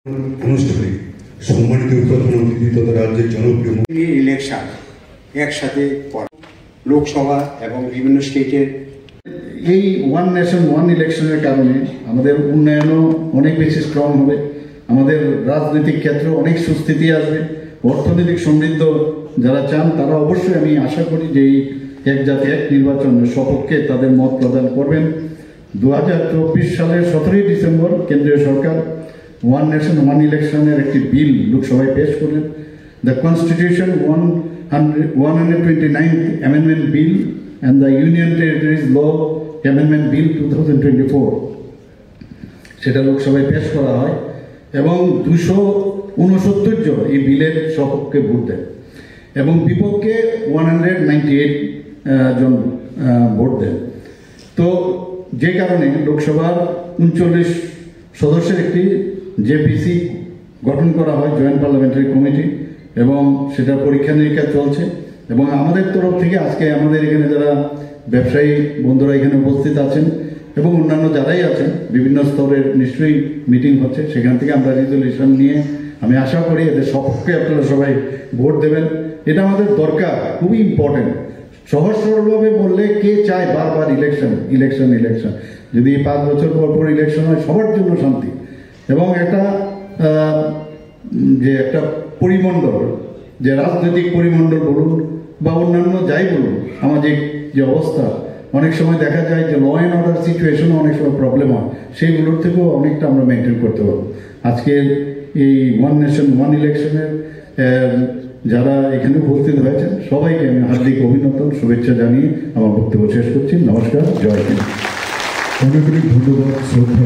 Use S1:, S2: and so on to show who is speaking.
S1: আনুষ্ঠানিক সম্মানিত উদ্বোধন অতিথি তথা রাজ্যের জনপ্রিয়
S2: ইলেকশন একসাথে লোকসভা এবং বিভিন্ন স্টেটের
S3: এই ওয়ান নেশন ওয়ান ইলেকশনের কারণে আমাদের উন্নয়নও অনেক বেশি স্ট্রং হবে, আমাদের রাজনৈতিক ক্ষেত্রে অনেক সুস্থিতি আসবে, অর্থনৈতিক সমৃদ্ধ যারা চান তারা অবশ্যই আমি আশা করি যে এই এক জাতি এক নির্বাচনের সপক্ষে তাদের মত প্রদান করবেন। 2024 সালের 17ই ডিসেম্বর কেন্দ্রীয় সরকার ওয়ান নেশন ওয়ান ইলেকশনের একটি বিল লোকসভায় পেশ করলেন, the constitution 129th amendment bill and the Union Territories Law Amendment Bill 2024 সেটা লোকসভায় পেশ করা হয় এবং 269 জন এই বিলের সপক্ষে ভোট দেন এবং বিপক্ষে 198 জন ভোট দেন। তো যে কারণে লোকসভার 39 সদস্যের একটি জেপিসি গঠন করা হয়, জয়েন্ট পার্লামেন্টারি কমিটি, এবং সেটা পরীক্ষা নিরীক্ষা চলছে। এবং আমাদের তরফ থেকে আজকে আমাদের এখানে যারা ব্যবসায়ী বন্ধুরা এখানে উপস্থিত আছেন এবং অন্যান্য যারাই আছেন বিভিন্ন স্তরের নিশ্চয়ই মিটিং হচ্ছে, সেখান থেকে আমরা রেজলিউশন নিয়ে আমি আশা করি এদের সপক্ষে আপনারা সবাই ভোট দেবেন। এটা আমাদের দরকার, খুবই ইম্পর্টেন্ট। সহজ সরলভাবে বললে কে চায় বারবার ইলেকশন ইলেকশন ইলেকশন, যদি 5 বছর পর পর ইলেকশন হয় সবার জন্য শান্তি এবং একটা যে একটা পরিমণ্ডল, যে রাজনৈতিক পরিমণ্ডল বলুন বা অন্যান্য যাই বলুন, সামাজিক যে অবস্থা অনেক সময় দেখা যায় যে ল অ্যান্ড অর্ডার সিচুয়েশনে অনেক সময় প্রবলেম হয়, সেইগুলোর থেকেও অনেকটা আমরা মেনটেন করতে পারবো। আজকের এই ওয়ান নেশন ওয়ান ইলেকশনের যারা এখানে উপস্থিত হয়েছেন সবাইকে আমি হার্দিক অভিনন্দন শুভেচ্ছা জানিয়ে আমার বক্তব্য শেষ করছি। নমস্কার, জয় হিন্দ।
S1: অনেক অনেক ধন্যবাদ শ্রদ্ধা।